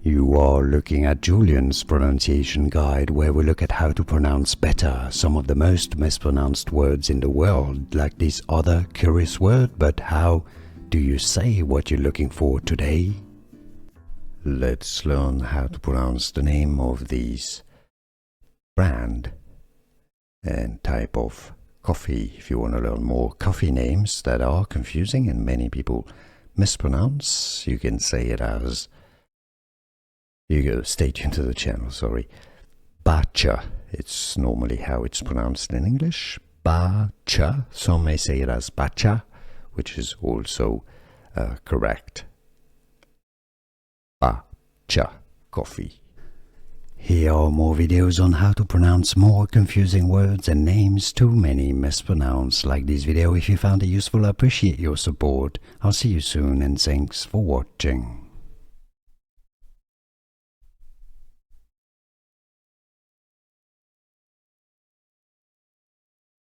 You are looking at Julian's pronunciation guide, where we look at how to pronounce better some of the most mispronounced words in the world, like this other curious word. But how do you say what you're looking for today? Let's learn how to pronounce the name of these brand and type of coffee. If you want to learn more coffee names that are confusing and many people mispronounce, you can say it as, stay tuned to the channel, Bacha. It's normally how it's pronounced in English. Bacha. Some may say it as Bacha, which is also correct. Bacha Coffee. Here are more videos on how to pronounce more confusing words and names too many mispronounced. Like this video if you found it useful. I appreciate your support. I'll see you soon and thanks for watching.